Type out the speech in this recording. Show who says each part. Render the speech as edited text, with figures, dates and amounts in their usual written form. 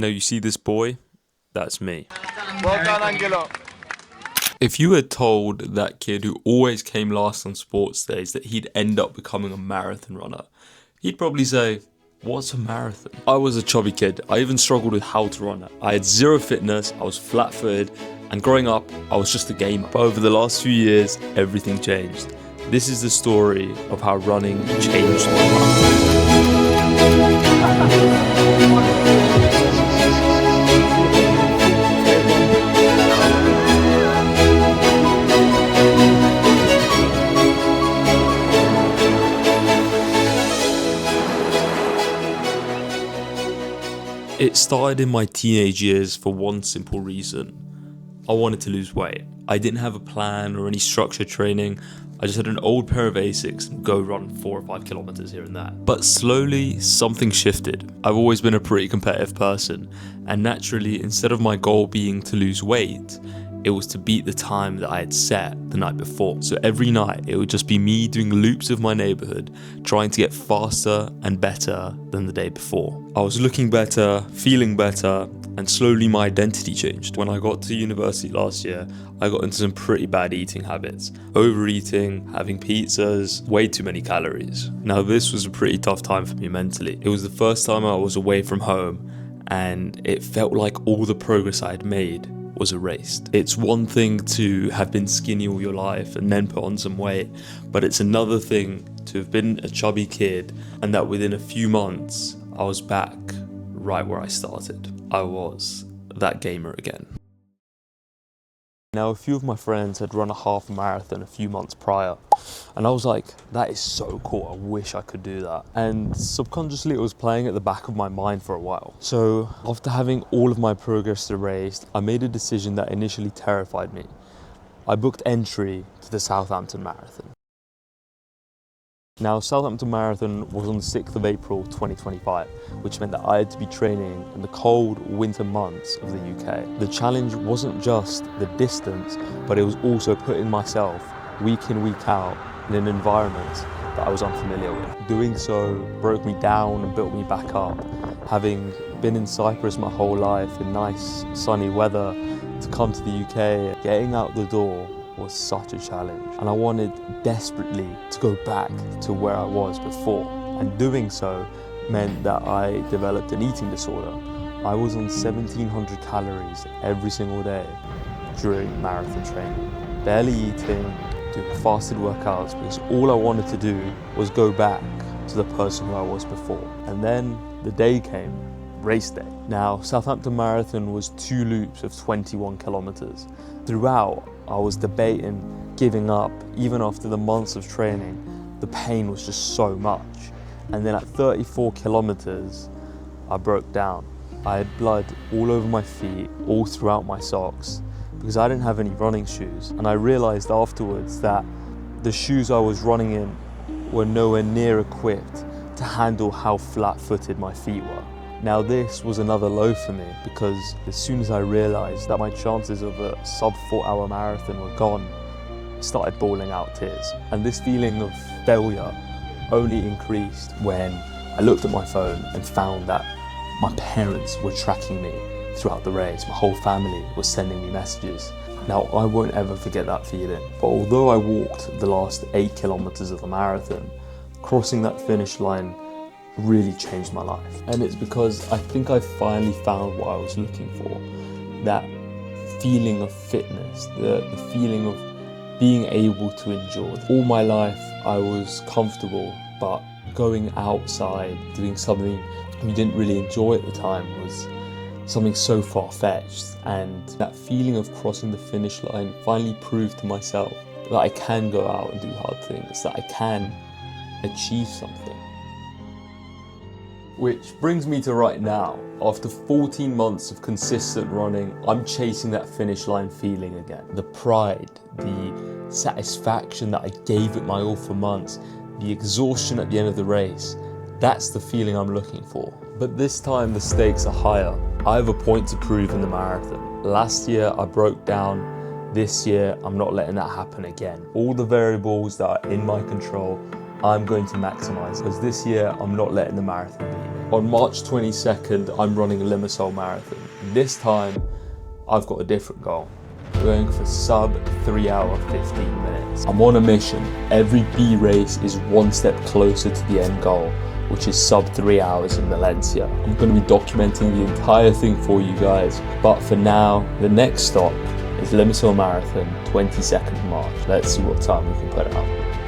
Speaker 1: Now you see this boy? That's me.
Speaker 2: Well done, Anghelo.
Speaker 1: If you had told that kid who always came last on sports days that he'd end up becoming a marathon runner, he'd probably say, what's a marathon? I was a chubby kid. I even struggled with how to run it. I had zero fitness, I was flat-footed, and growing up, I was just a gamer. But over the last few years, everything changed. This is the story of how running changed my life. It started in my teenage years for one simple reason. I wanted to lose weight. I didn't have a plan or any structured training. I just had an old pair of Asics and go run 4 or 5 kilometers here and there. But slowly, something shifted. I've always been a pretty competitive person, and naturally, instead of my goal being to lose weight, it was to beat the time that I had set the night before. So every night, it would just be me doing loops of my neighborhood, trying to get faster and better than the day before. I was looking better, feeling better, and slowly my identity changed. When I got to university last year, I got into some pretty bad eating habits. Overeating, having pizzas, way too many calories. Now this was a pretty tough time for me mentally. It was the first time I was away from home, and it felt like all the progress I had made was erased. It's one thing to have been skinny all your life and then put on some weight, but it's another thing to have been a chubby kid and that within a few months I was back right where I started. I was that gamer again. Now a few of my friends had run a half marathon a few months prior, and I was like, that is so cool, I wish I could do that. And subconsciously it was playing at the back of my mind for a while. So after having all of my progress erased, I made a decision that initially terrified me. I booked entry to the Southampton Marathon. Now, Southampton Marathon was on the 6th of April 2025, which meant that I had to be training in the cold winter months of the UK. The challenge wasn't just the distance, but it was also putting myself week in, week out in an environment that I was unfamiliar with. Doing so broke me down and built me back up. Having been in Cyprus my whole life in nice sunny weather, to come to the UK, getting out the door was such a challenge, and I wanted desperately to go back to where I was before, and doing so meant that I developed an eating disorder. I was on 1,700 calories every single day during marathon training, barely eating, doing fasted workouts, because all I wanted to do was go back to the person who I was before. And then the day came, race day. Now, Southampton Marathon was 2 loops of 21 kilometers. Throughout, I was debating giving up. Even after the months of training, the pain was just so much. And then at 34 kilometers, I broke down. I had blood all over my feet, all throughout my socks, because I didn't have any running shoes. And I realized afterwards that the shoes I was running in were nowhere near equipped to handle how flat-footed my feet were. Now this was another low for me, because as soon as I realised that my chances of a sub 4-hour marathon were gone, I started bawling out tears. And this feeling of failure only increased when I looked at my phone and found that my parents were tracking me throughout the race. My whole family was sending me messages. Now I won't ever forget that feeling, but although I walked the last 8 kilometers of the marathon, crossing that finish line really changed my life. And it's because I think I finally found what I was looking for. That feeling of fitness, the feeling of being able to endure. All my life I was comfortable, but going outside, doing something you didn't really enjoy at the time was something so far-fetched. And that feeling of crossing the finish line finally proved to myself that I can go out and do hard things, that I can achieve something. Which brings me to right now. After 14 months of consistent running, I'm chasing that finish line feeling again. The pride, the satisfaction that I gave it my all for months, the exhaustion at the end of the race, that's the feeling I'm looking for. But this time the stakes are higher. I have a point to prove in the marathon. Last year I broke down. This year I'm not letting that happen again. All the variables that are in my control, I'm going to maximize, because this year I'm not letting the marathon beat me. On March 22nd, I'm running Limassol Marathon. This time, I've got a different goal. We're going for sub 3 hour 15 minutes. I'm on a mission. Every B race is one step closer to the end goal, which is sub 3 hours in Valencia. I'm going to be documenting the entire thing for you guys. But for now, the next stop is Limassol Marathon, 22nd of March. Let's see what time we can put out.